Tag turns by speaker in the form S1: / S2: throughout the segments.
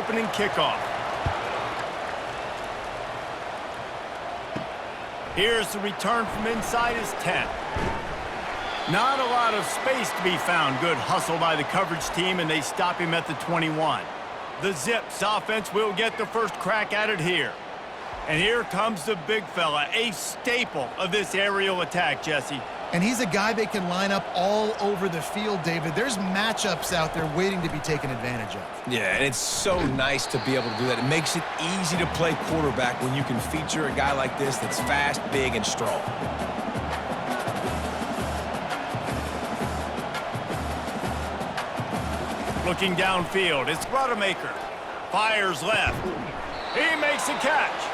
S1: opening kickoff. Here's the return from inside his 10. Not a lot of space to be found. Good hustle by the coverage team, and they stop him at the 21. The Zips offense will get the first crack at it here. And here comes the big fella, a staple of this aerial attack, Jesse.
S2: And he's a guy they can line up all over the field, David. There's matchups out there waiting to be taken advantage of.
S3: Yeah, and it's so nice to be able to do that. It makes it easy to play quarterback when you can feature a guy like this that's fast, big, and strong.
S1: Looking downfield, it's Rodemaker. Fires left. He makes a catch.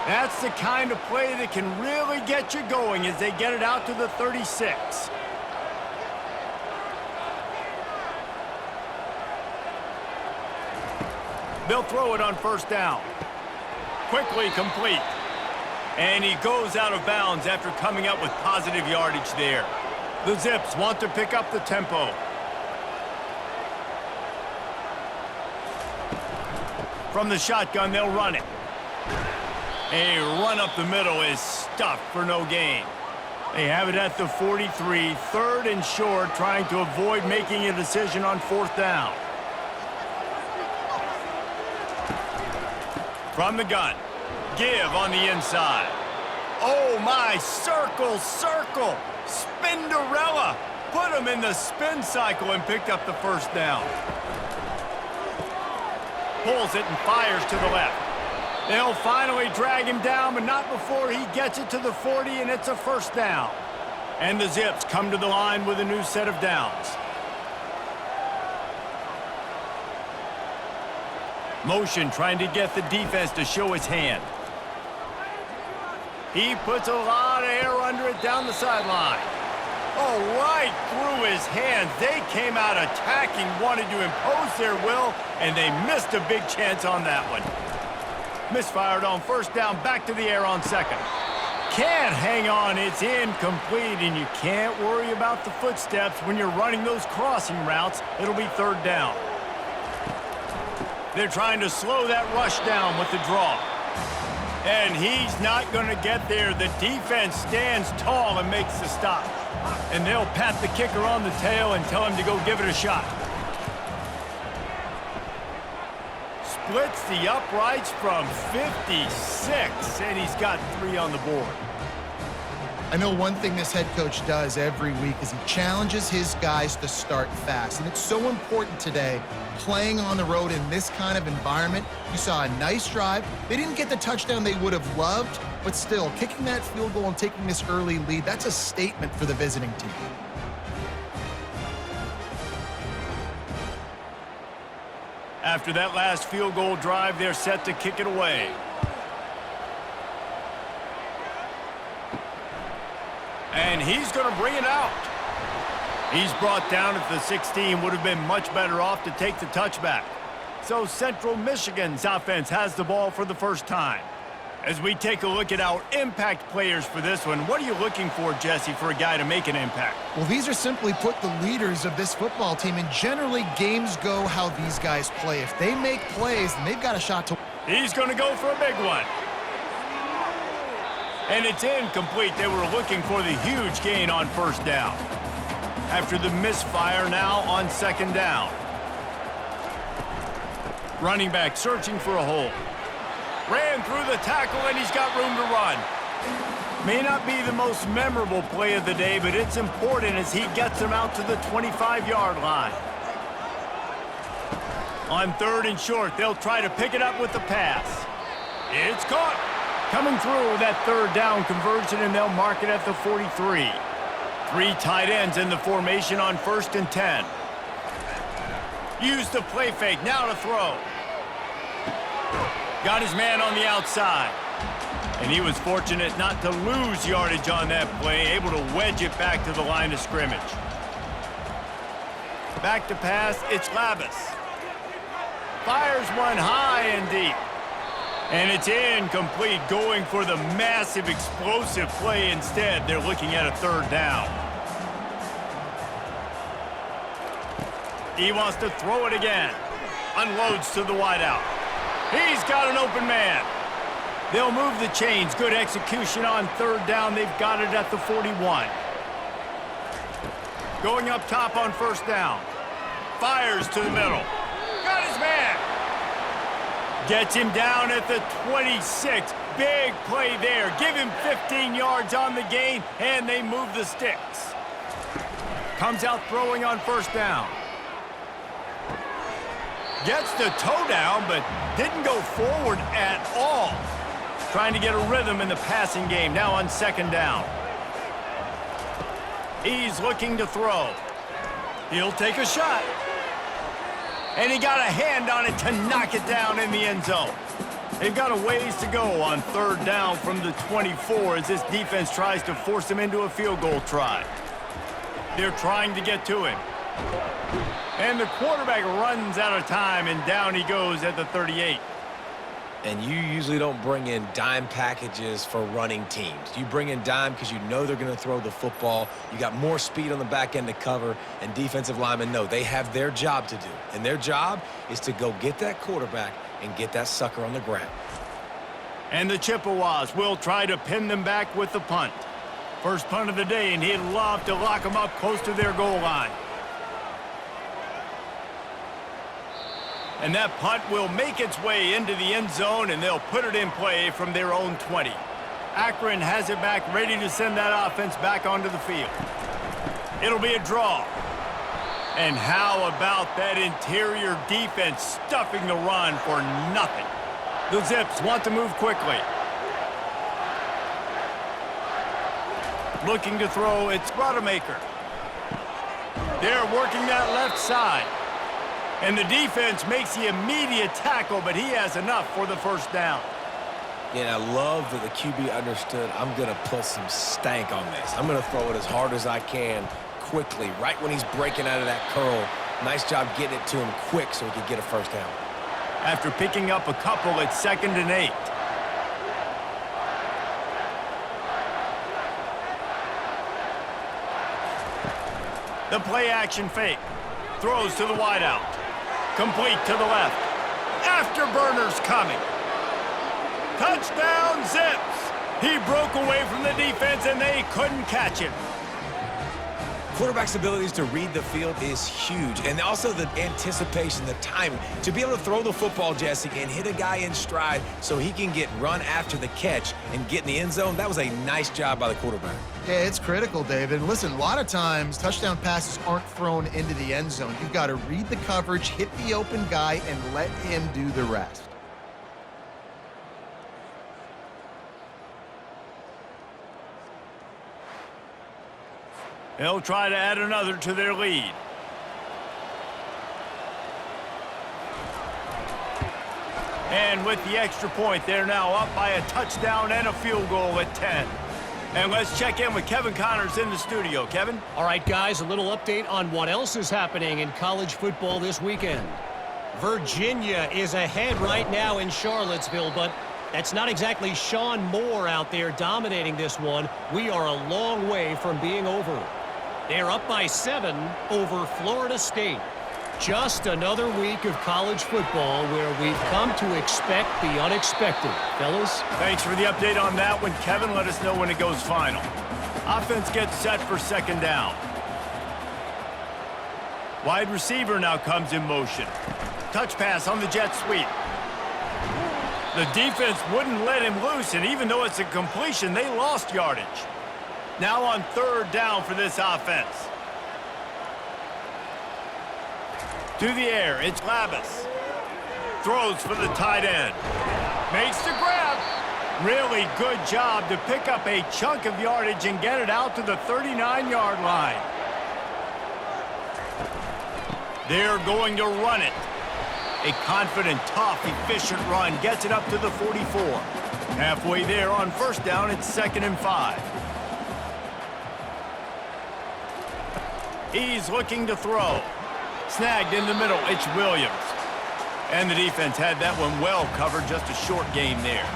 S1: That's the kind of play that can really get you going as they get it out to the 36. They'll throw it on first down. Quickly complete. And he goes out of bounds after coming up with positive yardage there. The Zips want to pick up the tempo. From the shotgun, they'll run it. A run up the middle is stuffed for no gain. They have it at the 43, third and short, trying to avoid making a decision on fourth down. From the gun, give on the inside. Oh my, circle, circle, Spinderella. Put him in the spin cycle and picked up the first down. Pulls it and fires to the left. They'll finally drag him down, but not before he gets it to the 40, and it's a first down. And the Zips come to the line with a new set of downs. Motion trying to get the defense to show his hand. He puts a lot of air under it down the sideline. Oh, right through his hands. They came out attacking, wanted to impose their will, and they missed a big chance on that one. Misfired on first down, back to the air on second. Can't hang on, it's incomplete, and you can't worry about the footsteps when you're running those crossing routes. It'll be third down. They're trying to slow that rush down with the draw. And he's not going to get there. The defense stands tall and makes the stop. And they'll pat the kicker on the tail and tell him to go give it a shot. Splits the uprights from 56, and he's got 3 on the board.
S2: I know one thing this head coach does every week is he challenges his guys to start fast. And it's so important today, playing on the road in this kind of environment. You saw a nice drive. They didn't get the touchdown they would have loved, but still, kicking that field goal and taking this early lead, that's a statement for the visiting team.
S1: After that last field goal drive, they're set to kick it away. And he's going to bring it out. He's brought down at the 16. Would have been much better off to take the touchback. So Central Michigan's offense has the ball for the first time. As we take a look at our impact players for this one, what are you looking for, Jesse, for a guy to make an impact?
S2: Well, these are simply put the leaders of this football team, and generally games go how these guys play. If they make plays, then they've got a shot to...
S1: He's going to go for a big one. And it's incomplete. They were looking for the huge gain on first down. After the misfire, now on second down. Running back searching for a hole. Ran through the tackle, and he's got room to run. May not be the most memorable play of the day, but it's important as he gets them out to the 25-yard line. On third and short, they'll try to pick it up with the pass. It's caught. Coming through with that third down conversion, and they'll mark it at the 43. 3 tight ends in the formation on first and 10. Use the play fake, now to throw. Got his man on the outside. And he was fortunate not to lose yardage on that play, able to wedge it back to the line of scrimmage. Back to pass, it's Labus. Fires one high and deep. And it's incomplete, going for the massive explosive play instead. They're looking at a third down. He wants to throw it again. Unloads to the wideout. He's got an open man. They'll move the chains. Good execution on third down. They've got it at the 41. Going up top on first down. Fires to the middle. Got his man. Gets him down at the 26. Big play there. Give him 15 yards on the gain, and they move the sticks. Comes out throwing on first down. Gets the toe down, but didn't go forward at all. Trying to get a rhythm in the passing game now on second down. He's looking to throw. He'll take a shot. And he got a hand on it to knock it down in the end zone. They've got a ways to go on third down from the 24 as this defense tries to force him into a field goal try. They're trying to get to him. And the quarterback runs out of time, and down he goes at the 38.
S3: And you usually don't bring in dime packages for running teams. You bring in dime because you know they're going to throw the football. You got more speed on the back end to cover, and defensive linemen know they have their job to do. And their job is to go get that quarterback and get that sucker on the ground.
S1: And the Chippewas will try to pin them back with the punt. First punt of the day, and he'd love to lock them up close to their goal line. And that punt will make its way into the end zone, and they'll put it in play from their own 20. Akron has it back, ready to send that offense back onto the field. It'll be a draw. And how about that interior defense stuffing the run for nothing? The Zips want to move quickly. Looking to throw, it's Rodemaker. They're working that left side. And the defense makes the immediate tackle, but he has enough for the first down.
S3: Yeah, and I love that the QB understood, I'm going to put some stank on this. I'm going to throw it as hard as I can quickly, right when he's breaking out of that curl. Nice job getting it to him quick so he could get a first down.
S1: After picking up a couple, it's 2nd and 8. The play action fake. Throws to the wideout. Complete to the left. Afterburners coming. Touchdown, Zips. He broke away from the defense, and they couldn't catch him.
S3: Quarterback's abilities to read the field is huge, and also the anticipation, the timing. To be able to throw the football, Jesse, and hit a guy in stride so he can get run after the catch and get in the end zone, that was a nice job by the quarterback.
S2: Yeah, it's critical, David. Listen, a lot of times touchdown passes aren't thrown into the end zone. You've got to read the coverage, hit the open guy, and let him do the rest.
S1: They'll try to add another to their lead. And with the extra point, they're now up by a touchdown and a field goal at 10. And let's check in with Kevin Connors in the studio. Kevin?
S4: All right, guys, a little update on what else is happening in college football this weekend. Virginia is ahead right now in Charlottesville, but that's not exactly Sean Moore out there dominating this one. We are a long way from being over. They're up by 7 over Florida State. Just another week of college football where we've come to expect the unexpected. Fellas?
S1: Thanks for the update on that one, Kevin. Let us know when it goes final. Offense gets set for 2nd down. Wide receiver now comes in motion. Touch pass on the jet sweep. The defense wouldn't let him loose, and even though it's a completion, they lost yardage. Now on 3rd down for this offense. To the air, it's Labus. Throws for the tight end. Makes the grab. Really good job to pick up a chunk of yardage and get it out to the 39-yard line. They're going to run it. A confident, tough, efficient run gets it up to the 44. Halfway there on 1st down, it's 2nd and 5. He's looking to throw. Snagged in the middle, it's Williams. And the defense had that one well covered, just a short gain there.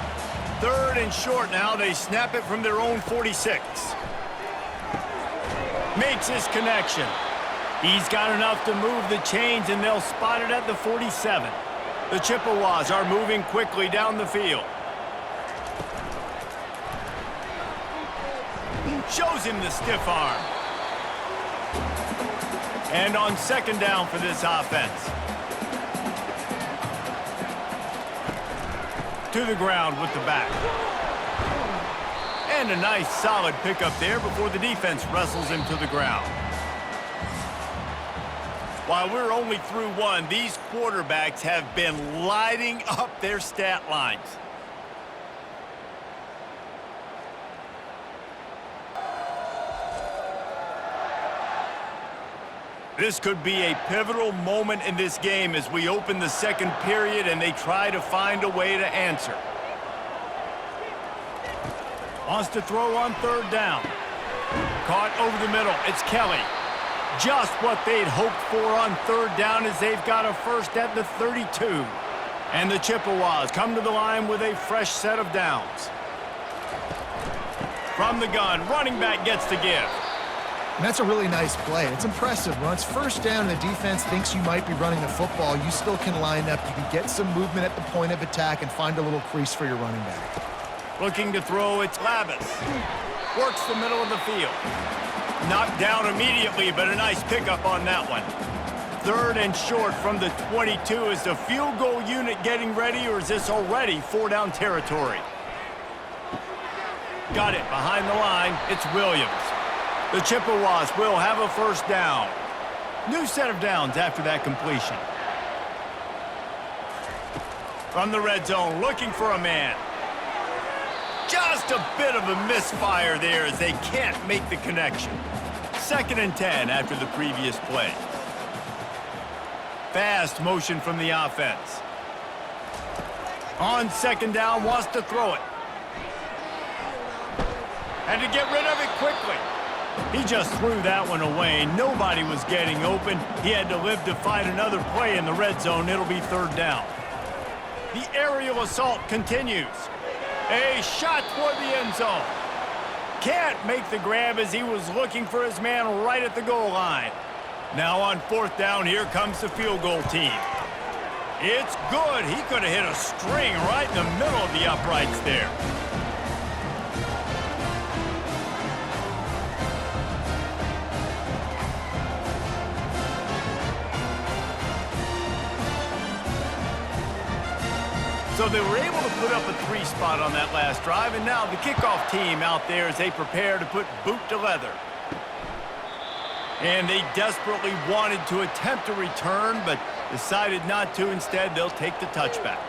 S1: 3rd and short now, they snap it from their own 46. Makes his connection. He's got enough to move the chains, and they'll spot it at the 47. The Chippewas are moving quickly down the field. Shows him the stiff arm. And on second down for this offense. To the ground with the back. And a nice solid pickup there before the defense wrestles him to the ground. While we're only through one, these quarterbacks have been lighting up their stat lines. This could be a pivotal moment in this game as we open the second period and they try to find a way to answer. Wants to throw on third down. Caught over the middle. It's Kelly. Just what they'd hoped for on third down as they've got a first at the 32. And the Chippewas come to the line with a fresh set of downs. From the gun, running back gets the give.
S2: And that's a really nice play. It's impressive. When it's first down and the defense thinks you might be running the football, you still can line up. You can get some movement at the point of attack and find a little crease for your running back.
S1: Looking to throw, it's Lavis. Works the middle of the field. Knocked down immediately, but a nice pickup on that one. Third and short from the 22. Is the field goal unit getting ready, or is this already four-down territory? Got it behind the line. It's Williams. The Chippewas will have a first down. New set of downs after that completion. From the red zone, looking for a man. Just a bit of a misfire there as they can't make the connection. 2nd and 10 after the previous play. Fast motion from the offense. On second down, wants to throw it. And to get rid of it quickly. He just threw that one away. Nobody was getting open. He had to live to find another play in the red zone. It'll be third down. The aerial assault continues. A shot toward the end zone. Can't make the grab as he was looking for his man right at the goal line. Now on fourth down, here comes the field goal team. It's good. He could have hit a string right in the middle of the uprights there. So they were able to put up a 3 spot on that last drive, and now the kickoff team out there as they prepare to put boot to leather. And they desperately wanted to attempt a return, but decided not to. Instead, they'll take the touchback.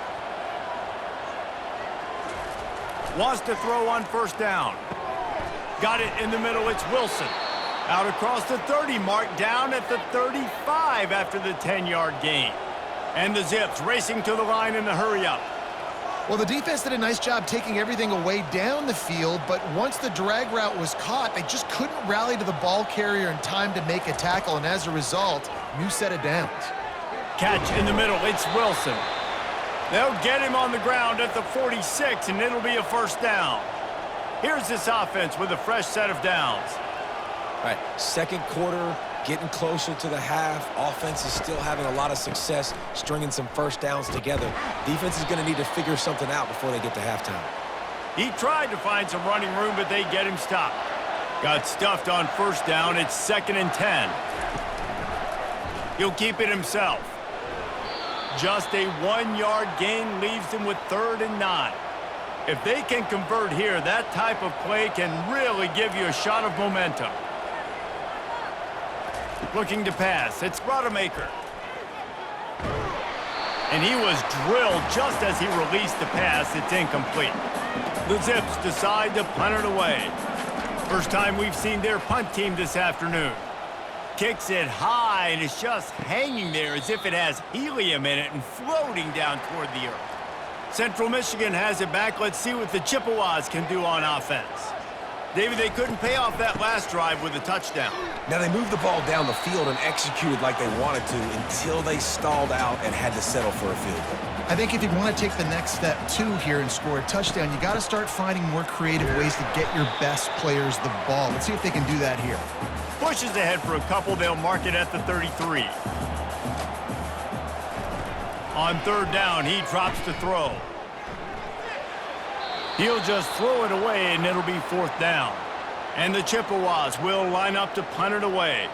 S1: Wants to throw on first down. Got it in the middle. It's Wilson. Out across the 30 mark, down at the 35 after the 10-yard gain. And the Zips racing to the line in the hurry-up.
S2: Well, the defense did a nice job taking everything away down the field, but once the drag route was caught, they just couldn't rally to the ball carrier in time to make a tackle, and as a result, new set of downs.
S1: Catch in the middle. It's Wilson. They'll get him on the ground at the 46, and it'll be a first down. Here's this offense with a fresh set of downs.
S3: All right, second quarter, getting closer to the half. Offense is still having a lot of success stringing some first downs together. Defense is going to need to figure something out before they get to halftime.
S1: He tried to find some running room, but they get him stopped. Got stuffed on first down. It's 2nd and 10. He'll keep it himself. Just a 1-yard gain leaves him with 3rd and 9. If they can convert here, that type of play can really give you a shot of momentum. Looking to pass. It's Rodemaker. And he was drilled just as he released the pass. It's incomplete. The Zips decide to punt it away. First time we've seen their punt team this afternoon. Kicks it high, and it's just hanging there as if it has helium in it and floating down toward the earth. Central Michigan has it back. Let's see what the Chippewas can do on offense. David, they couldn't pay off that last drive with a touchdown.
S3: Now, they moved the ball down the field and executed like they wanted to until they stalled out and had to settle for a field goal.
S2: I think if you want to take the next step, too, here and score a touchdown, you got to start finding more creative ways to get your best players the ball. Let's see if they can do that here.
S1: Pushes ahead for a couple. They'll mark it at the 33. On third down, he drops to throw. He'll just throw it away, and it'll be fourth down. And the Chippewas will line up to punt it away.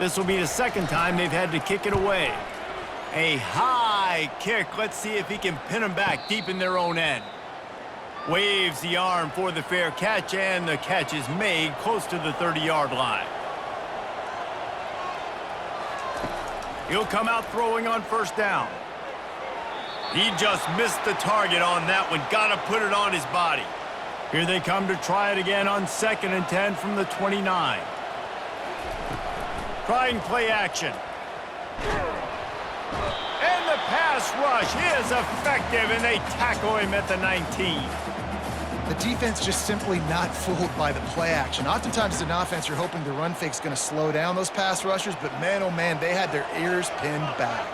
S1: This will be the second time they've had to kick it away. A high kick. Let's see if he can pin them back deep in their own end. Waves the arm for the fair catch, and the catch is made close to the 30-yard line. He'll come out throwing on first down. He just missed the target on that one. Got to put it on his body. Here they come to try it again on 2nd and 10 from the 29. Trying play action. And the pass rush is effective, and they tackle him at the 19.
S2: The defense just simply not fooled by the play action. Oftentimes as an offense, you're hoping the run fake's going to slow down those pass rushers, but man, oh man, they had their ears pinned back.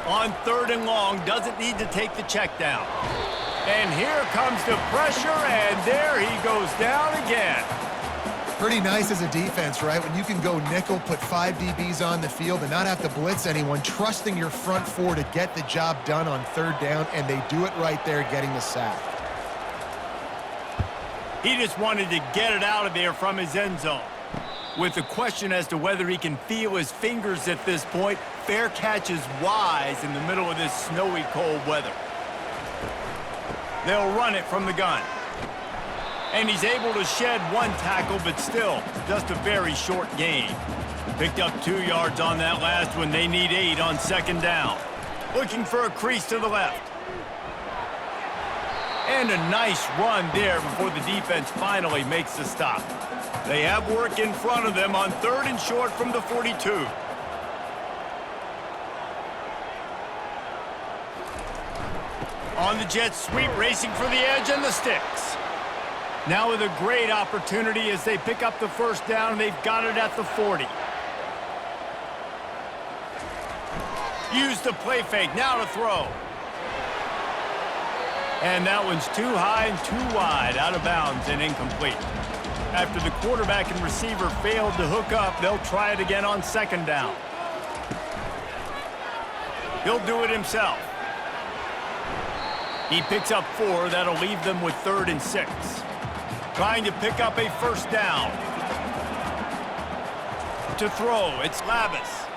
S1: On 3rd and long, doesn't need to take the check down. And here comes the pressure, and there he goes down again.
S2: Pretty nice as a defense, right? When you can go nickel, put 5 DBs on the field and not have to blitz anyone, trusting your front four to get the job done on 3rd down, and they do it right there, getting the sack.
S1: He just wanted to get it out of there from his end zone. With the question as to whether he can feel his fingers at this point, fair catch is wise in the middle of this snowy, cold weather. They'll run it from the gun. And he's able to shed 1 tackle, but still, just a very short gain. Picked up 2 yards on that last one. They need 8 on 2nd down. Looking for a crease to the left. And a nice run there before the defense finally makes the stop. They have work in front of them on 3rd and short from the 42. On the jet sweep, racing for the edge and the sticks. Now with a great opportunity as they pick up the first down. They've got it at the 40. Use the play fake. Now to throw. And that one's too high and too wide, out of bounds and incomplete. After the quarterback and receiver failed to hook up, they'll try it again on 2nd down. He'll do it himself. He picks up 4. That'll leave them with 3rd and 6. Trying to pick up a first down. To throw, it's Lavis.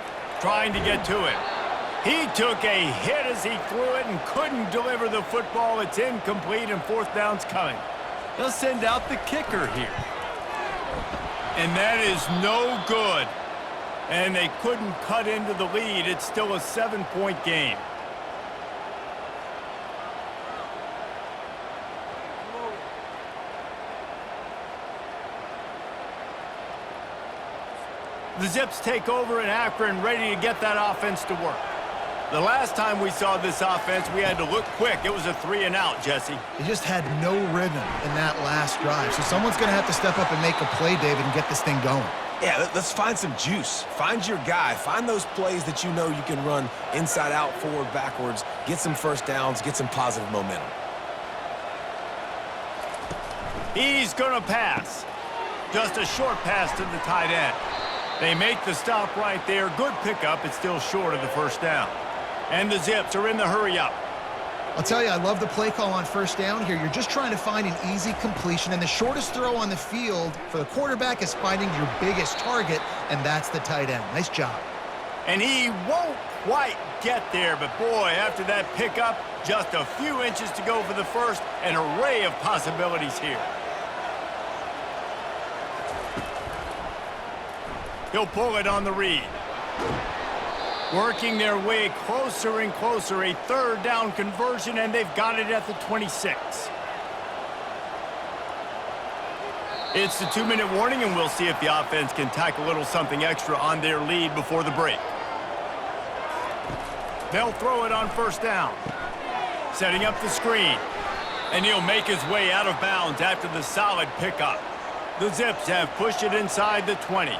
S1: Trying to get to it. He took a hit as he threw it and couldn't deliver the football. It's incomplete, and 4th down's coming. They'll send out the kicker here. And that is no good. And they couldn't cut into the lead. It's still a 7-point game. The Zips take over in Akron, ready to get that offense to work. The last time we saw this offense, we had to look quick. It was a 3-and-out, Jesse.
S2: They just had no rhythm in that last drive. So someone's going to have to step up and make a play, David, and get this thing going.
S3: Yeah, let's find some juice. Find your guy. Find those plays that you know you can run inside out, forward, backwards, get some first downs, get some positive momentum.
S1: He's going to pass. Just a short pass to the tight end. They make the stop right there. Good pickup. It's still short of the first down. And the Zips are in the hurry-up.
S2: I'll tell you, I love the play call on first down here. You're just trying to find an easy completion, and the shortest throw on the field for the quarterback is finding your biggest target, and that's the tight end. Nice job.
S1: And he won't quite get there, but boy, after that pickup, just a few inches to go for the first. An array of possibilities here. He'll pull it on the read. Working their way closer and closer. A 3rd down conversion, and they've got it at the 26. It's the 2-minute warning, and we'll see if the offense can tack a little something extra on their lead before the break. They'll throw it on first down. Setting up the screen. And he'll make his way out of bounds after the solid pickup. The Zips have pushed it inside the 20.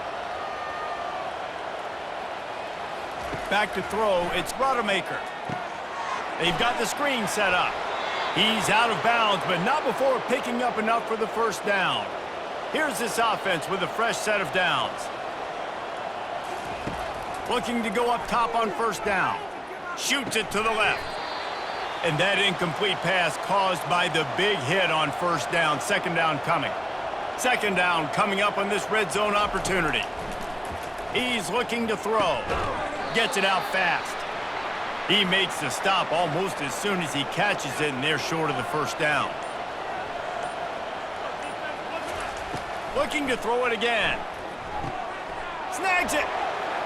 S1: Back to throw, it's Rodemaker. They've got the screen set up. He's out of bounds, but not before picking up enough for the first down. Here's this offense with a fresh set of downs. Looking to go up top on first down. Shoots it to the left. And that incomplete pass caused by the big hit on first down. Second down coming. Second down coming up on this red zone opportunity. He's looking to throw. Gets it out fast. He makes the stop almost as soon as he catches it, and they're short of the first down. Looking to throw it again. Snags it.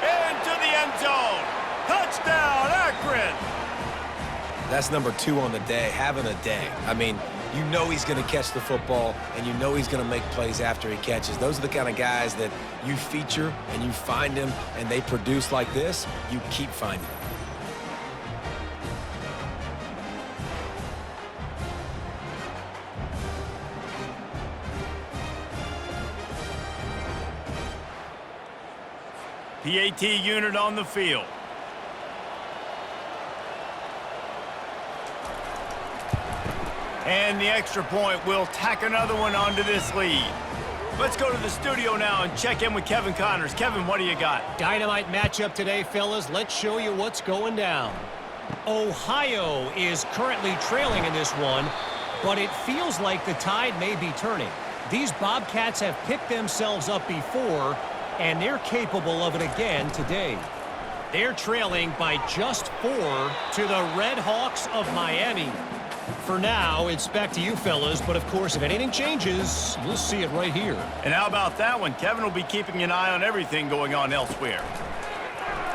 S1: Into the end zone. Touchdown, Akron.
S3: That's number 2 on the day, having a day. I mean, you know he's going to catch the football, and you know he's going to make plays after he catches. Those are the kind of guys that you feature, and you find them, and they produce like this. You keep finding them.
S1: PAT unit on the field. And the extra point will tack another one onto this lead. Let's go to the studio now and check in with Kevin Connors. Kevin, what do you got?
S4: Dynamite matchup today, fellas. Let's show you what's going down. Ohio is currently trailing in this one, but it feels like the tide may be turning. These Bobcats have picked themselves up before, and they're capable of it again today. They're trailing by just 4 to the Red Hawks of Miami. For now, it's back to you, fellas, but of course, if anything changes, we'll see it right here.
S1: And how about that one? Kevin will be keeping an eye on everything going on elsewhere.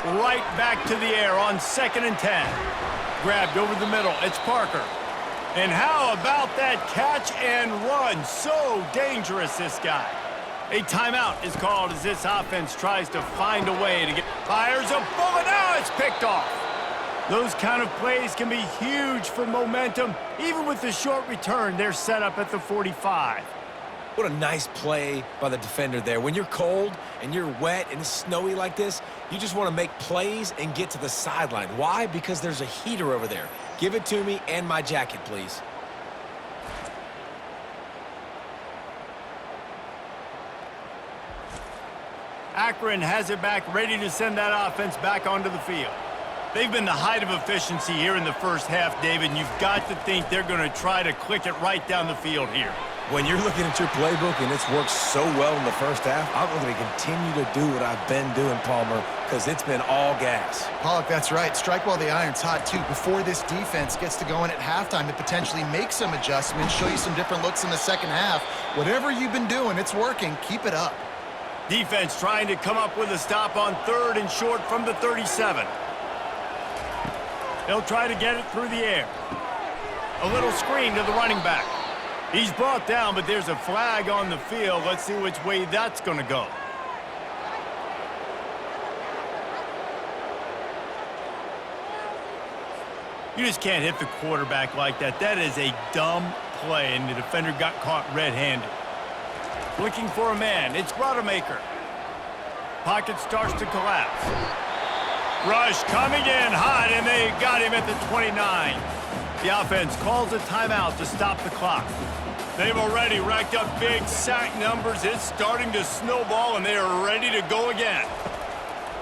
S1: Right back to the air on 2nd and 10. Grabbed over the middle. It's Parker. And how about that catch and run? So dangerous, this guy. A timeout is called as this offense tries to find a way to get... Fires a bullet. Now it's picked off. Those kind of plays can be huge for momentum. Even with the short return, they're set up at the 45.
S3: What a nice play by the defender there. When you're cold and you're wet and it's snowy like this, you just want to make plays and get to the sideline. Why? Because there's a heater over there. Give it to me and my jacket, please.
S1: Akron has it back, ready to send that offense back onto the field. They've been the height of efficiency here in the first half, David, and you've got to think they're going to try to click it right down the field here.
S3: When you're looking at your playbook and it's worked so well in the first half, I'm going to continue to do what I've been doing, Palmer, because it's been all gas.
S2: Pollock, that's right. Strike while the iron's hot, too. Before this defense gets to go in at halftime to potentially make some adjustments, show you some different looks in the second half. Whatever you've been doing, it's working. Keep it up.
S1: Defense trying to come up with a stop on 3rd and short from the 37. They'll try to get it through the air. A little screen to the running back. He's brought down, but there's a flag on the field. Let's see which way that's going to go. You just can't hit the quarterback like that. That is a dumb play, and the defender got caught red-handed. Looking for a man. It's Rodemaker. Pocket starts to collapse. Rush coming in hot, and they got him at the 29. The offense calls a timeout to stop the clock. They've already racked up big sack numbers. It's starting to snowball, and they are ready to go again.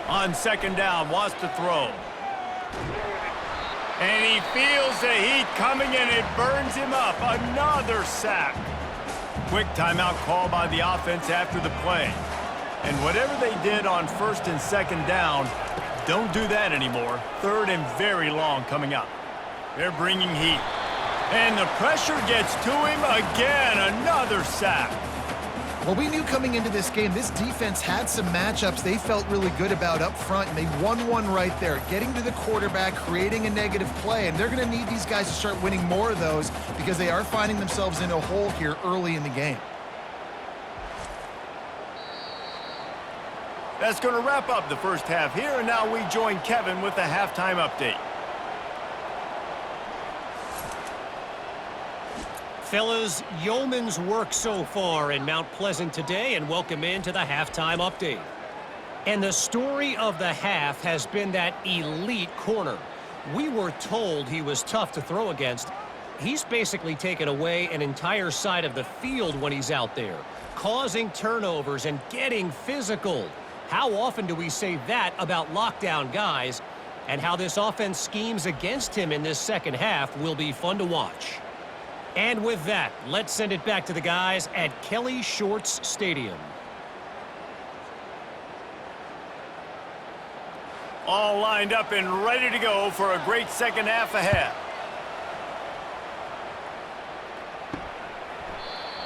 S1: On 2nd down, wants to throw. And he feels the heat coming, and it burns him up. Another sack. Quick timeout call by the offense after the play. And whatever they did on 1st and 2nd down, don't do that anymore. 3rd and very long coming up. They're bringing heat. And the pressure gets to him again. Another sack.
S2: Well, we knew coming into this game, this defense had some matchups they felt really good about up front, and they won one right there, getting to the quarterback, creating a negative play, and they're going to need these guys to start winning more of those because they are finding themselves in a hole here early in the game.
S1: That's going to wrap up the first half here, and now we join Kevin with the halftime update.
S4: Fellas, yeoman's work so far in Mount Pleasant today, and welcome into the halftime update. And the story of the half has been that elite corner. We were told he was tough to throw against. He's basically taken away an entire side of the field when he's out there, causing turnovers and getting physical. How often do we say that about lockdown guys? And how this offense schemes against him in this second half will be fun to watch. And with that, let's send it back to the guys at Kelly Shorts Stadium.
S1: All lined up and ready to go for a great second half ahead.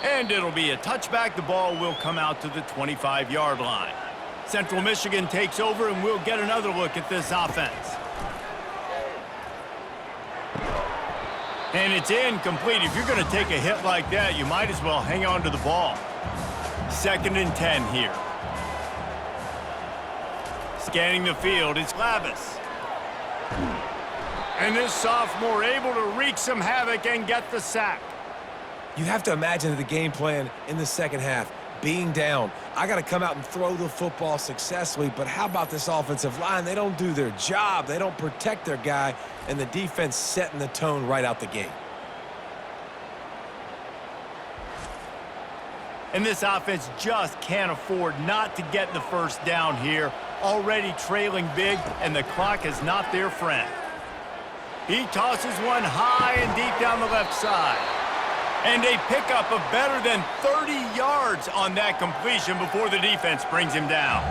S1: And it'll be a touchback. The ball will come out to the 25-yard line. Central Michigan takes over, and we'll get another look at this offense. And it's incomplete. If you're going to take a hit like that, you might as well hang on to the ball. 2nd and 10 here. Scanning the field, it's Lavis. And this sophomore able to wreak some havoc and get the sack.
S3: You have to imagine the game plan in the second half. Being down, I got to come out and throw the football successfully, but how about this offensive line? They don't do their job. They don't protect their guy, and the defense setting the tone right out the gate.
S1: And this offense just can't afford not to get the first down here. Already trailing big, and the clock is not their friend. He tosses one high and deep down the left side. And a pickup of better than 30 yards on that completion before the defense brings him down.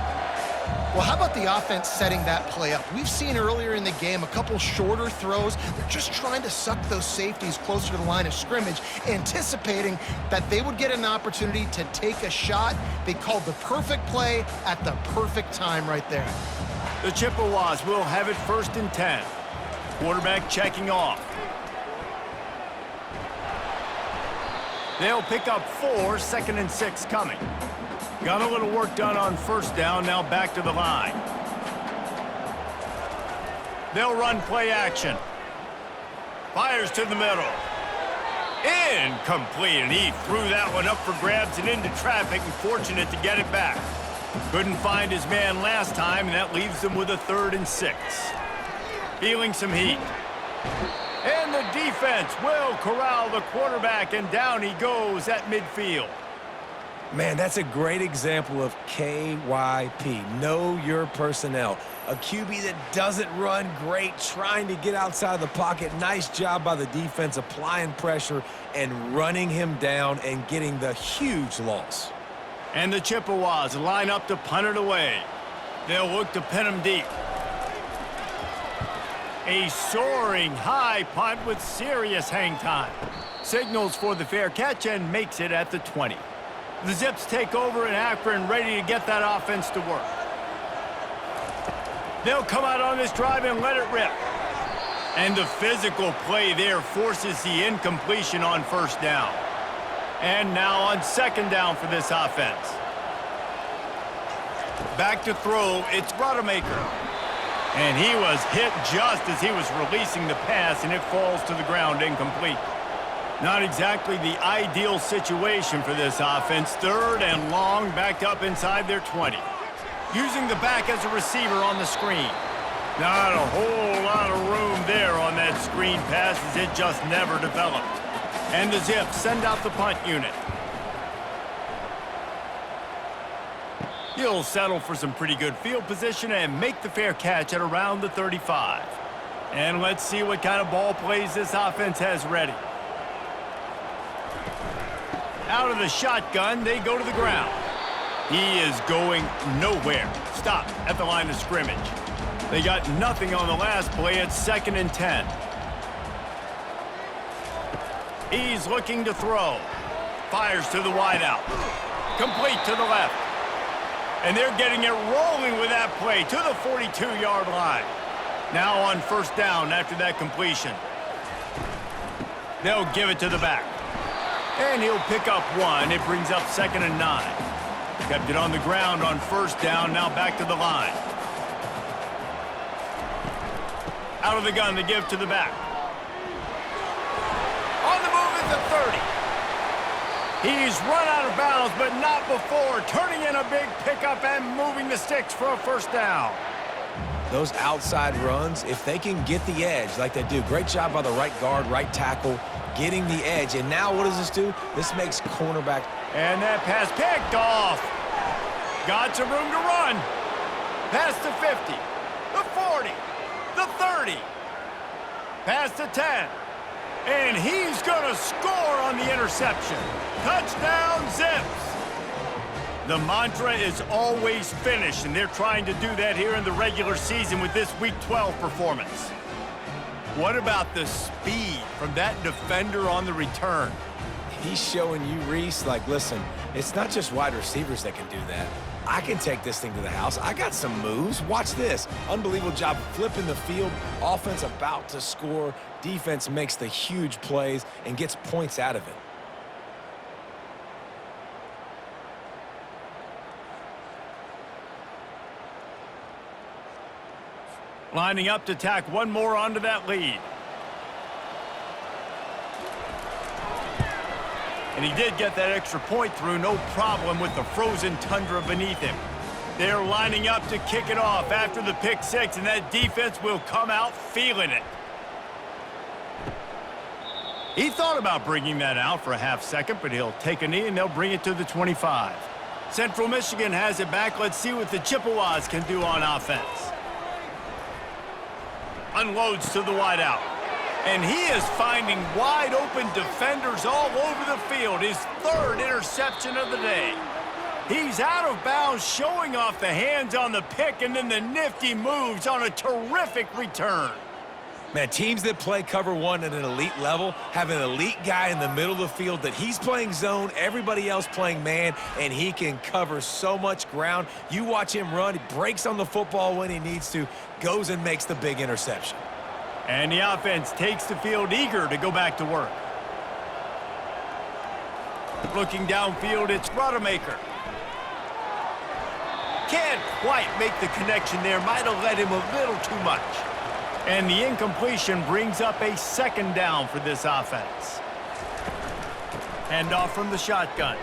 S2: Well, how about the offense setting that play up? We've seen earlier in the game a couple shorter throws. They're just trying to suck those safeties closer to the line of scrimmage, anticipating that they would get an opportunity to take a shot. They called the perfect play at the perfect time right there.
S1: The Chippewas will have it 1st and 10. Quarterback checking off. They'll pick up 4, 2nd and 6 coming. Got a little work done on 1st down, now back to the line. They'll run play action. Fires to the middle. Incomplete, and he threw that one up for grabs and into traffic, and fortunate to get it back. Couldn't find his man last time, and that leaves them with a 3rd and 6. Feeling some heat. And the defense will corral the quarterback, and down he goes at midfield.
S3: Man, that's a great example of KYP. Know your personnel. A QB that doesn't run great, trying to get outside the pocket. Nice job by the defense applying pressure and running him down and getting the huge loss.
S1: And the Chippewas line up to punt it away. They'll look to pin him deep. A soaring high punt with serious hang time. Signals for the fair catch and makes it at the 20. The Zips take over in Akron, ready to get that offense to work. They'll come out on this drive and let it rip. And the physical play there forces the incompletion on 1st down. And now on 2nd down for this offense. Back to throw, it's Rodemaker. And he was hit just as he was releasing the pass, and it falls to the ground incomplete. Not exactly the ideal situation for this offense. 3rd and long, backed up inside their 20. Using the back as a receiver on the screen. Not a whole lot of room there on that screen pass, as it just never developed. And the Zips send out the punt unit. He'll settle for some pretty good field position and make the fair catch at around the 35. And let's see what kind of ball plays this offense has ready. Out of the shotgun, they go to the ground. He is going nowhere. Stop at the line of scrimmage. They got nothing on the last play. It's 2nd and 10. He's looking to throw. Fires to the wideout. Complete to the left. And they're getting it rolling with that play to the 42-yard line. Now on 1st down after that completion. They'll give it to the back. And he'll pick up 1. It brings up 2nd and 9. Kept it on the ground on 1st down, now back to the line. Out of the gun to give to the back. On the move at the 30. He's run out of bounds, but not before. Turning in a big pickup and moving the sticks for a 1st down.
S3: Those outside runs, if they can get the edge like they do, great job by the right guard, right tackle, getting the edge. And now what does this do? This makes cornerback.
S1: And that pass picked off. Got some room to run. Past the 50, the 40, the Past the 10. And he's going to score on the interception. Touchdown, Zips. The mantra is always finish, and they're trying to do that here in the regular season with this Week 12 performance. What about the speed from that defender on the return?
S3: He's showing you, Reese, like, listen, it's not just wide receivers that can do that. I can take this thing to the house. I got some moves. Watch this. Unbelievable job flipping the field. Offense about to score. Defense makes the huge plays and gets points out of it.
S1: Lining up to tack one more onto that lead. And he did get that extra point through, no problem with the frozen tundra beneath him. They're lining up to kick it off after the pick six, and that defense will come out feeling it. He thought about bringing that out for a half second, but he'll take a knee and they'll bring it to the 25. Central Michigan has it back. Let's see what the Chippewas can do on offense. Unloads to the wideout. And he is finding wide-open defenders all over the field. His third interception of the day. He's out of bounds, showing off the hands on the pick, and then the nifty moves on a terrific return.
S3: Man, teams that play cover one at an elite level have an elite guy in the middle of the field that he's playing zone, everybody else playing man, and he can cover so much ground. You watch him run, he breaks on the football when he needs to, goes and makes the big interception.
S1: And the offense takes the field eager to go back to work. Looking downfield, it's Rodemaker. Can't quite make the connection there. Might have led him a little too much. And the incompletion brings up a second down for this offense. Handoff from the shotgun.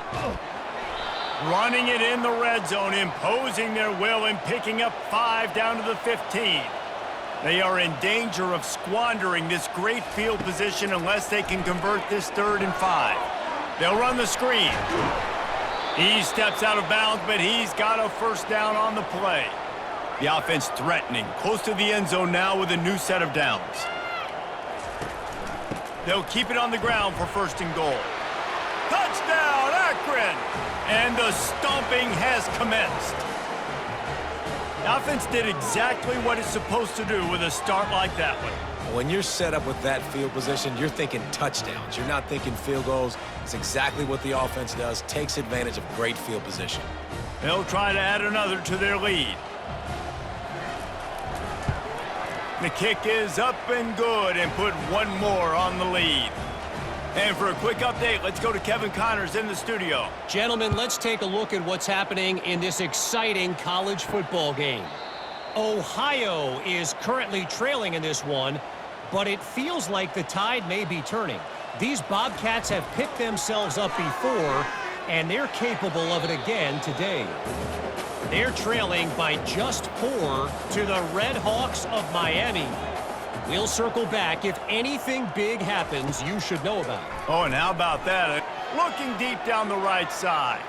S1: Running it in the red zone, imposing their will and picking up 5 down to the 15. They are in danger of squandering this great field position unless they can convert this 3rd and 5. They'll run the screen. He steps out of bounds, but he's got a first down on the play. The offense threatening, close to the end zone now with a new set of downs. They'll keep it on the ground for 1st and goal. Touchdown, Akron! And the stomping has commenced. The offense did exactly what it's supposed to do with a start like that one.
S3: When you're set up with that field position, you're thinking touchdowns. You're not thinking field goals. It's exactly what the offense does, takes advantage of great field position.
S1: They'll try to add another to their lead. The kick is up and good and put one more on the lead. And for a quick update, let's go to Kevin Connors in the studio.
S4: Gentlemen, let's take a look at what's happening in this exciting college football game. Ohio is currently trailing in this one, but it feels like the tide may be turning. These Bobcats have picked themselves up before, and they're capable of it again today. They're trailing by just 4 to the Red Hawks of Miami. We'll circle back if anything big happens you should know about.
S1: Oh, and how about that? Looking deep down the right side.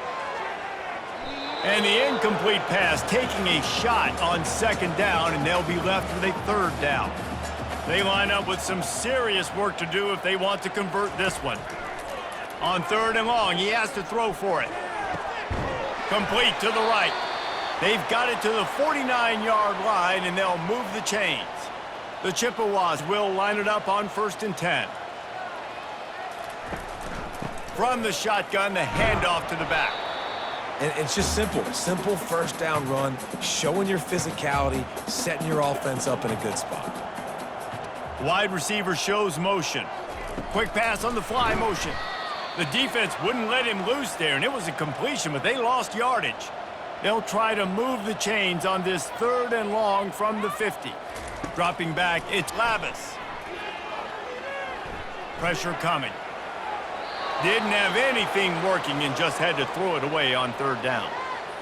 S1: And the incomplete pass taking a shot on 2nd down, and they'll be left with a 3rd down. They line up with some serious work to do if they want to convert this one. On 3rd and long, he has to throw for it. Complete to the right. They've got it to the 49-yard line, and they'll move the chains. The Chippewas will line it up on 1st and 10. From the shotgun, the handoff to the back.
S3: And it's just simple 1st down run, showing your physicality, setting your offense up in a good spot.
S1: Wide receiver shows motion. Quick pass on the fly motion. The defense wouldn't let him loose there, and it was a completion, but they lost yardage. They'll try to move the chains on this 3rd and long from the 50. Dropping back, it's Labus. Pressure coming. Didn't have anything working and just had to throw it away on 3rd down.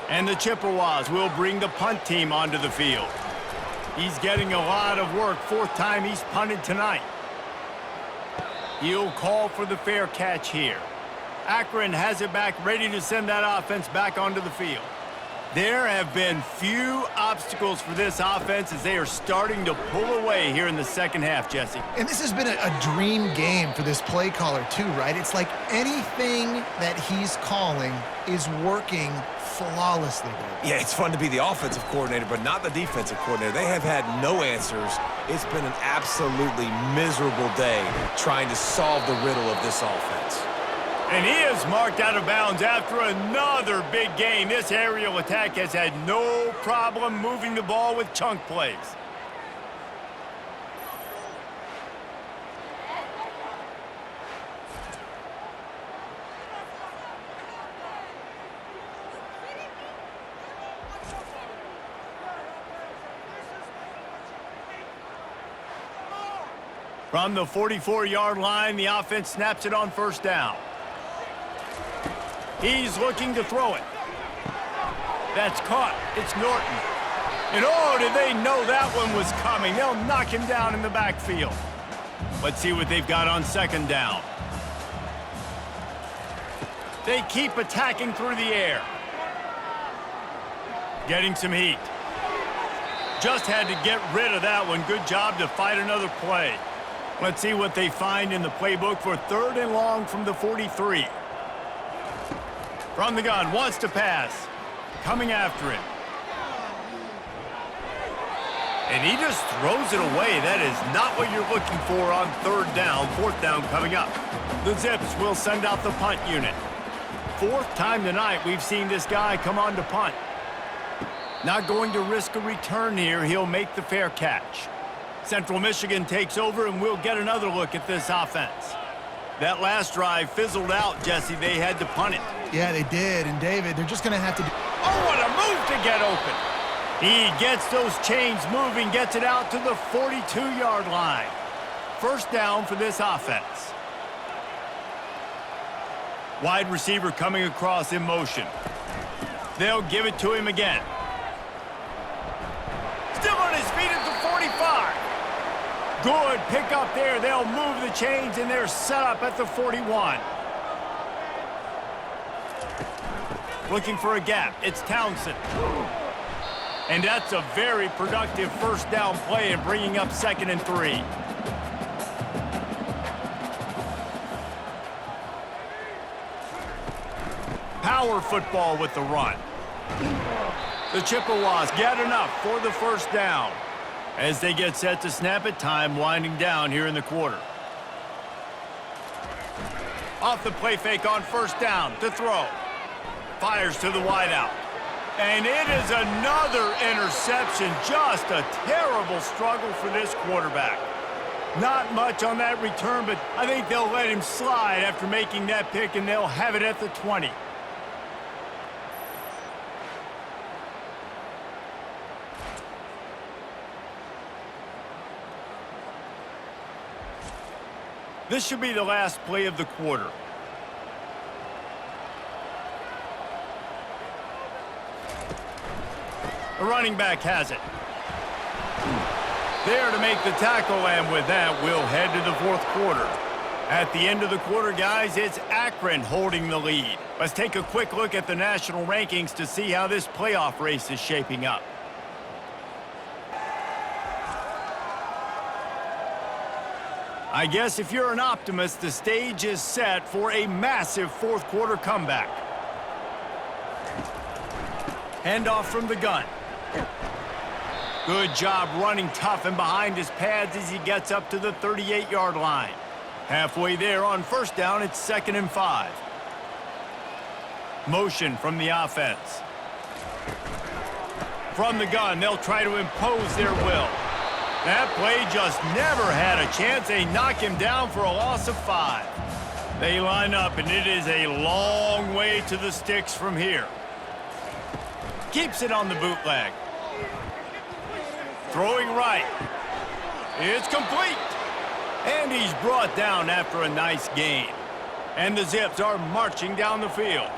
S1: And the Chippewas will bring the punt team onto the field. He's getting a lot of work. 4th time he's punted tonight. He'll call for the fair catch here. Akron has it back, ready to send that offense back onto the field. There have been few obstacles for this offense as they are starting to pull away here in the second half, Jesse.
S2: And this has been a dream game for this play caller too, right? It's like anything that he's calling is working flawlessly.
S3: Yeah, it's fun to be the offensive coordinator, but not the defensive coordinator. They have had no answers. It's been an absolutely miserable day trying to solve the riddle of this offense.
S1: And he is marked out of bounds after another big gain. This aerial attack has had no problem moving the ball with chunk plays. From the 44-yard line, the offense snaps it on first down. He's looking to throw it. That's caught. It's Norton. And oh, did they know that one was coming? They'll knock him down in the backfield. Let's see what they've got on second down. They keep attacking through the air. Getting some heat. Just had to get rid of that one. Good job to fight another play. Let's see what they find in the playbook for 3rd and long from the 43. From the gun, wants to pass. Coming after him. And he just throws it away. That is not what you're looking for on 3rd down. 4th down coming up. The Zips will send out the punt unit. 4th time tonight we've seen this guy come on to punt. Not going to risk a return here. He'll make the fair catch. Central Michigan takes over, and we'll get another look at this offense. That last drive fizzled out, Jesse. They had to punt it.
S2: Yeah, they did. And, David, they're just going to have to do...
S1: Oh, what a move to get open. He gets those chains moving, gets it out to the 42-yard line. 1st down for this offense. Wide receiver coming across in motion. They'll give it to him again. Still on his feet at the 45. Good pick up there. They'll move the chains, and they're set up at the 41. Looking for a gap. It's Townsend. And that's a very productive 1st down play and bringing up 2nd and 3. Power football with the run. The Chippewas get enough for the 1st down. As they get set to snap it, time winding down here in the quarter. Off the play fake on 1st down to throw. Fires to the wideout. And it is another interception. Just a terrible struggle for this quarterback. Not much on that return, but I think they'll let him slide after making that pick, and they'll have it at the 20. This should be the last play of the quarter. The running back has it. There to make the tackle, and with that, we'll head to the 4th quarter. At the end of the quarter, guys, it's Akron holding the lead. Let's take a quick look at the national rankings to see how this playoff race is shaping up. I guess if you're an optimist, the stage is set for a massive 4th quarter comeback. Handoff from the gun. Good job running tough and behind his pads as he gets up to the 38-yard line. Halfway there on 1st down, it's 2nd and 5. Motion from the offense. From the gun, they'll try to impose their will. That play just never had a chance. They knock him down for a loss of 5. They line up, and it is a long way to the sticks from here. Keeps it on the bootleg. Throwing right. It's complete. And he's brought down after a nice gain. And the Zips are marching down the field.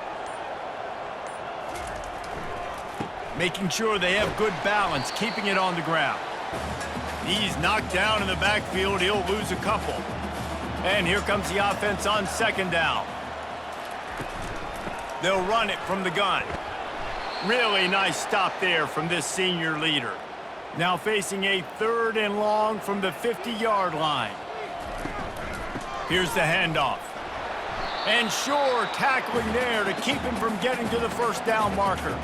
S1: Making sure they have good balance, keeping it on the ground. He's knocked down in the backfield. He'll lose a couple. And here comes the offense on 2nd down. They'll run it from the gun. Really nice stop there from this senior leader. Now facing a 3rd and long from the 50-yard line. Here's the handoff. And sure, tackling there to keep him from getting to the first down marker.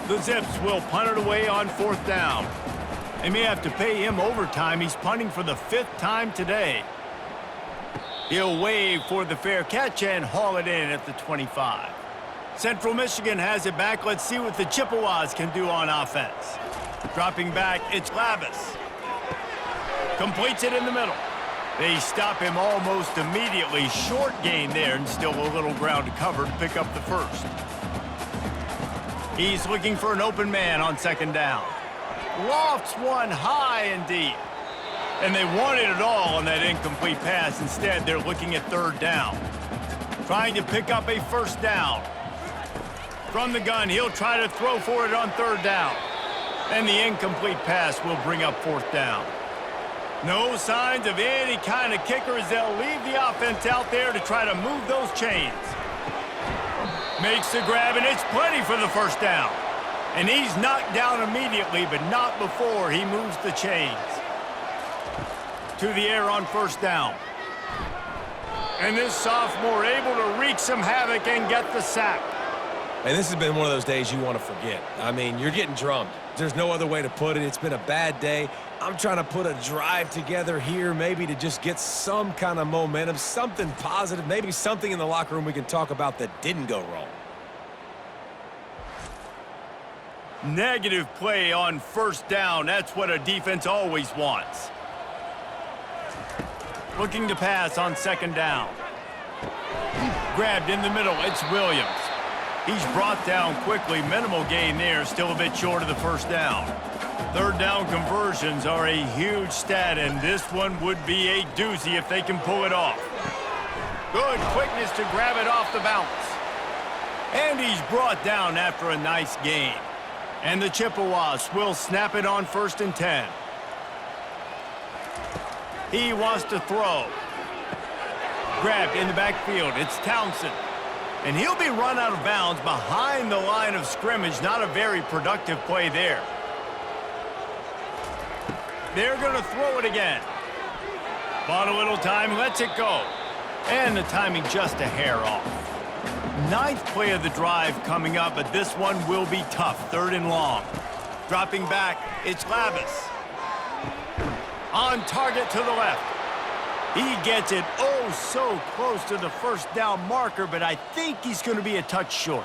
S1: The Zips will punt it away on 4th down. They may have to pay him overtime. He's punting for the 5th time today. He'll wave for the fair catch and haul it in at the 25. Central Michigan has it back. Let's see what the Chippewas can do on offense. Dropping back, it's Labus. Completes it in the middle. They stop him almost immediately. Short gain there and still a little ground to cover to pick up the first. He's looking for an open man on 2nd down. Lofts one high and deep. And they wanted it all on that incomplete pass. Instead, they're looking at 3rd down. Trying to pick up a 1st down. From the gun, he'll try to throw for it on 3rd down. And the incomplete pass will bring up 4th down. No signs of any kind of kicker as they'll leave the offense out there to try to move those chains. Makes the grab, and it's plenty for the 1st down. And he's knocked down immediately, but not before he moves the chains. To the air on 1st down. And this sophomore able to wreak some havoc and get the sack.
S3: And this has been one of those days you want to forget. I mean, you're getting drummed. There's no other way to put it. It's been a bad day. I'm trying to put a drive together here maybe to just get some kind of momentum, something positive, maybe something in the locker room we can talk about that didn't go wrong.
S1: Negative play on 1st down. That's what a defense always wants. Looking to pass on 2nd down. Grabbed in the middle. It's Williams. He's brought down quickly. Minimal gain there. Still a bit short of the 1st down. 3rd down conversions are a huge stat, and this one would be a doozy if they can pull it off. Good quickness to grab it off the bounce. And he's brought down after a nice gain. And the Chippewas will snap it on 1st and 10. He wants to throw. Grabbed in the backfield. It's Townsend. And he'll be run out of bounds behind the line of scrimmage. Not a very productive play there. They're going to throw it again. Bought a little time, lets it go. And the timing just a hair off. 9th play of the drive coming up, but this one will be tough. 3rd and long. Dropping back, it's Labus. On target to the left. He gets it oh so close to the 1st down marker, but I think he's going to be a touch short.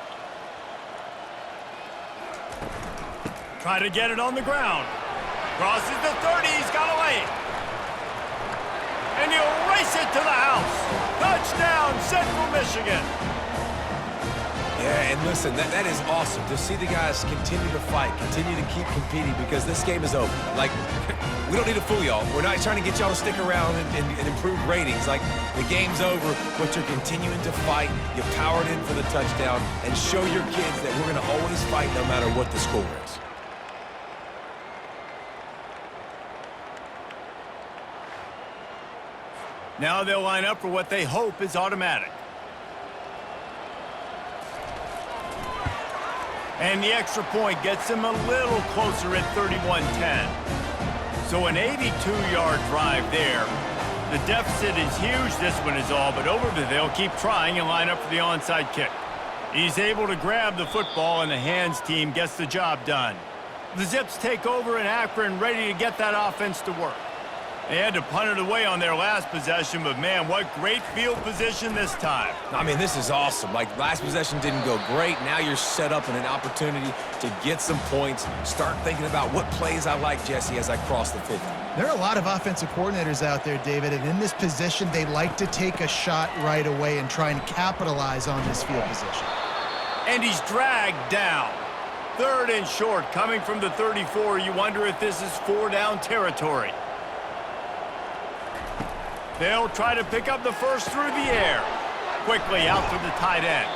S1: Try to get it on the ground. Crosses the 30, he's got a lane. And he'll race it to the house. Touchdown, Central Michigan.
S3: Yeah, and listen, that is awesome to see the guys continue to fight, continue to keep competing, because this game is over. Like, we don't need to fool y'all. We're not trying to get y'all to stick around and improve ratings. Like, the game's over, but you're continuing to fight. You powered in for the touchdown, and show your kids that we're going to always fight no matter what the score is.
S1: Now they'll line up for what they hope is automatic. And the extra point gets them a little closer at 31-10. So an 82-yard drive there. The deficit is huge, this one is all, but over they'll keep trying and line up for the onside kick. He's able to grab the football, and the hands team gets the job done. The Zips take over in Akron, ready to get that offense to work. They had to punt it away on their last possession, but man, what great field position this time.
S3: I mean, this is awesome. Like, last possession didn't go great. Now you're set up in an opportunity to get some points. Start thinking about what plays I like, Jesse, as I cross the 50.
S2: There are a lot of offensive coordinators out there, David, and in this position, they like to take a shot right away and try and capitalize on this field position.
S1: And he's dragged down. 3rd and short, coming from the 34. You wonder if this is 4-down territory. They'll try to pick up the first through the air. Quickly out to the tight end.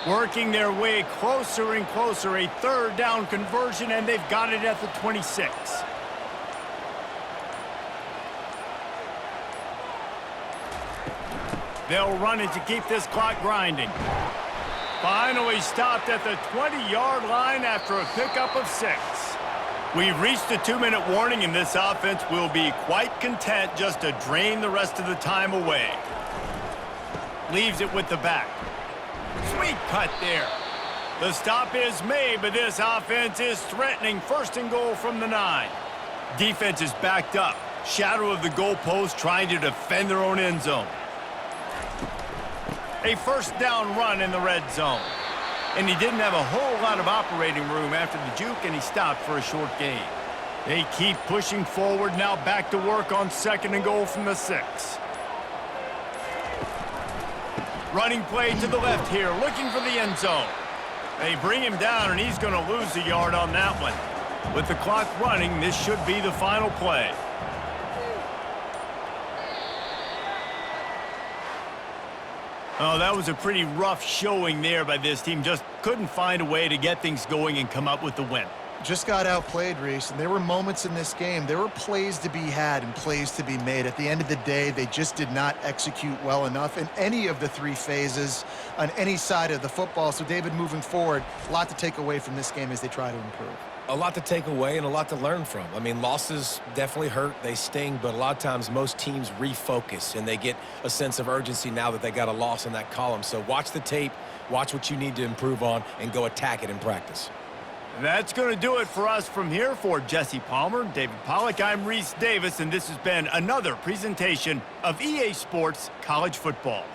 S1: Working their way closer and closer. A 3rd down conversion, and they've got it at the 26. They'll run it to keep this clock grinding. Finally stopped at the 20-yard line after a pickup of 6. We've reached the 2-minute warning, and this offense will be quite content just to drain the rest of the time away. Leaves it with the back. Sweet cut there. The stop is made, but this offense is threatening 1st and goal from the 9. Defense is backed up. Shadow of the goalpost, trying to defend their own end zone. A 1st down run in the red zone. And he didn't have a whole lot of operating room after the juke, and he stopped for a short gain. They keep pushing forward, now back to work on 2nd and goal from the 6. Running play to the left here, looking for the end zone. They bring him down, and he's going to lose a yard on that one. With the clock running, this should be the final play. Oh, that was a pretty rough showing there by this team. Just couldn't find a way to get things going and come up with the win.
S2: Just got outplayed, Reese, and there were moments in this game. There were plays to be had and plays to be made. At the end of the day, they just did not execute well enough in any of the 3 phases on any side of the football. So, David, moving forward, a lot to take away from this game as they try to improve.
S3: A lot to take away and a lot to learn from. I mean, losses definitely hurt. They sting, but a lot of times most teams refocus and they get a sense of urgency now that they got a loss in that column. So watch the tape, watch what you need to improve on, and go attack it in practice.
S1: That's going to do it for us from here. For Jesse Palmer, David Pollack, I'm Reese Davis, and this has been another presentation of EA Sports College Football.